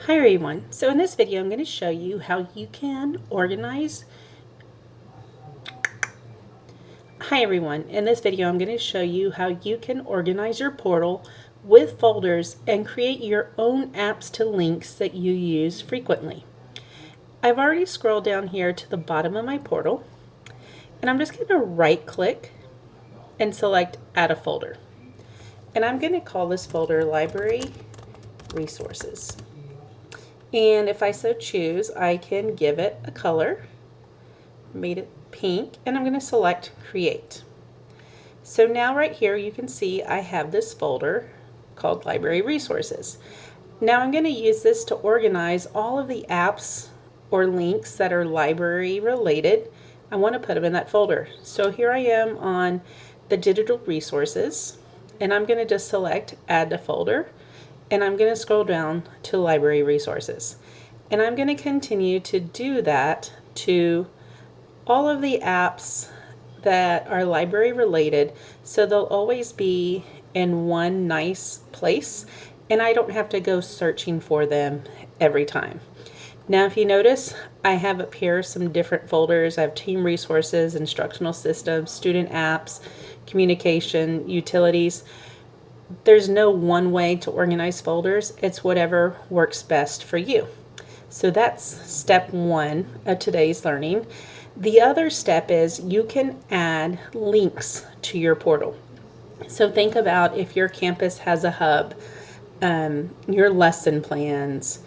Hi everyone. So in this video I'm going to show you how you can organize Hi everyone. In this video I'm going to show you how you can organize your portal with folders and create your own apps to links that you use frequently. I've already scrolled down here to the bottom of my portal and I'm just going to right click and select add a folder. And I'm going to call this folder Library Resources. And if I so choose, I can give it a color, made it pink, and I'm going to select Create. So now right here you can see I have this folder called Library Resources. Now I'm going to use this to organize all of the apps or links that are library related. I want to put them in that folder. So here I am on the Digital Resources, and I'm going to just select Add to Folder. And I'm going to scroll down to Library Resources. And I'm going to continue to do that to all of the apps that are library related, so they'll always be in one nice place and I don't have to go searching for them every time. Now if you notice, I have up here some different folders. I have Team Resources, Instructional Systems, Student Apps, Communication, Utilities. There's no one way to organize folders. It's whatever works best for you. So that's step one of today's learning. The other step is you can add links to your portal. So think about if your campus has a hub, your lesson plans,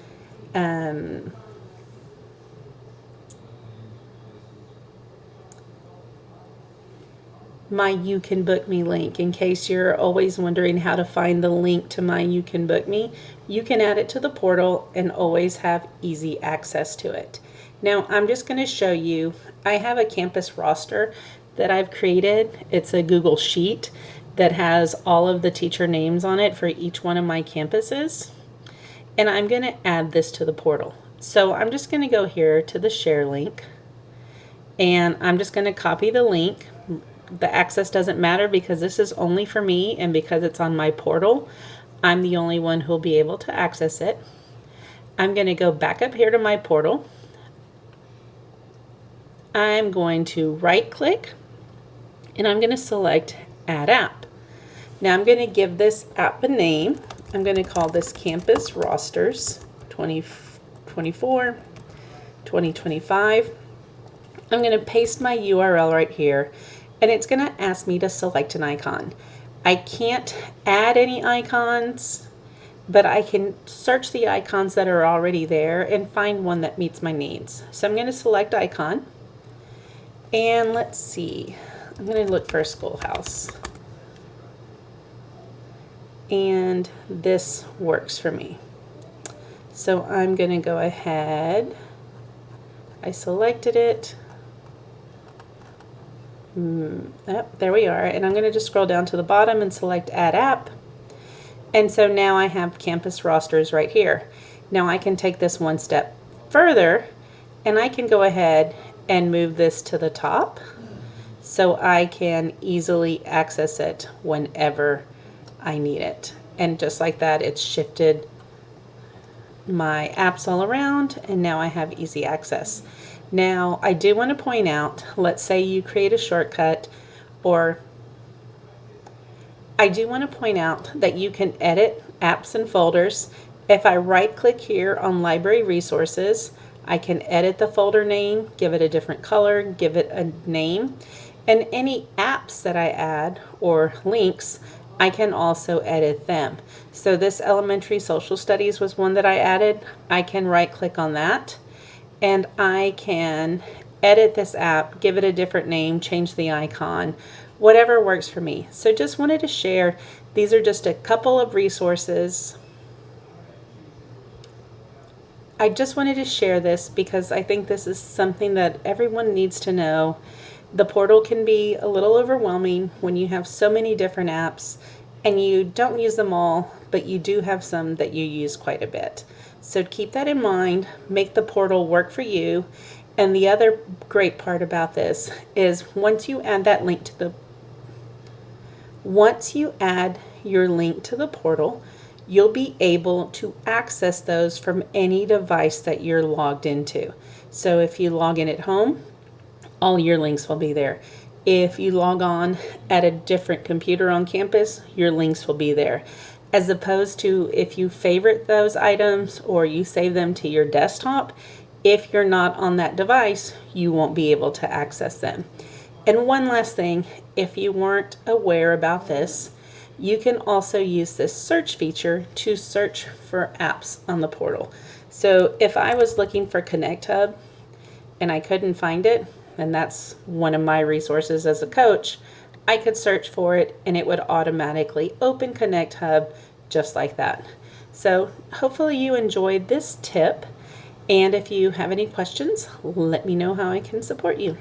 my You Can Book Me link. In case you're always wondering how to find the link to my You Can Book Me, you can add it to the portal and always have easy access to it. Now I'm just going to show you, I have a campus roster that I've created. It's a Google Sheet that has all of the teacher names on it for each one of my campuses. And I'm going to add this to the portal. So I'm just going to go here to the share link and I'm just going to copy the link. The access doesn't matter because this is only for me, and because it's on my portal, I'm the only one who'll be able to access it. I'm going to go back up here to my portal. I'm going to right click and I'm going to select Add App. Now I'm going to give this app a name. I'm going to call this Campus Rosters 2024, 2025. I'm going to paste my URL right here. And it's going to ask me to select an icon. I can't add any icons, but I can search the icons that are already there and find one that meets my needs. So I'm going to select icon. And let's see, I'm going to look for a schoolhouse. And this works for me. So I'm going to go ahead. I selected it. There we are, and I'm going to just scroll down to the bottom and select Add App. And so now I have Campus Rosters right here. Now I can take this one step further and I can go ahead and move this to the top so I can easily access it whenever I need it. And just like that, it's shifted my apps all around and now I have easy access. Now, I do want to point out, let's say you create a shortcut, or I do want to point out that you can edit apps and folders. If I right click here on Library Resources, I can edit the folder name, give it a different color, give it a name, and any apps that I add or links, I can also edit them. So this Elementary Social Studies was one that I added. I can right click on that. And I can edit this app, give it a different name, change the icon, whatever works for me. So just wanted to share, these are just a couple of resources. I just wanted to share this because I think this is something that everyone needs to know. The portal can be a little overwhelming when you have so many different apps and you don't use them all, but you do have some that you use quite a bit. So keep that in mind, make the portal work for you. And the other great part about this is once you add that link to once you add your link to the portal, you'll be able to access those from any device that you're logged into. So if you log in at home, all your links will be there. If you log on at a different computer on campus, your links will be there. As opposed to if you favorite those items or you save them to your desktop, if you're not on that device, you won't be able to access them. And one last thing, if you weren't aware about this, you can also use this search feature to search for apps on the portal. So if I was looking for Connect Hub and I couldn't find it, and that's one of my resources as a coach, I could search for it and it would automatically open Connect Hub just like that. So hopefully you enjoyed this tip, and if you have any questions, let me know how I can support you.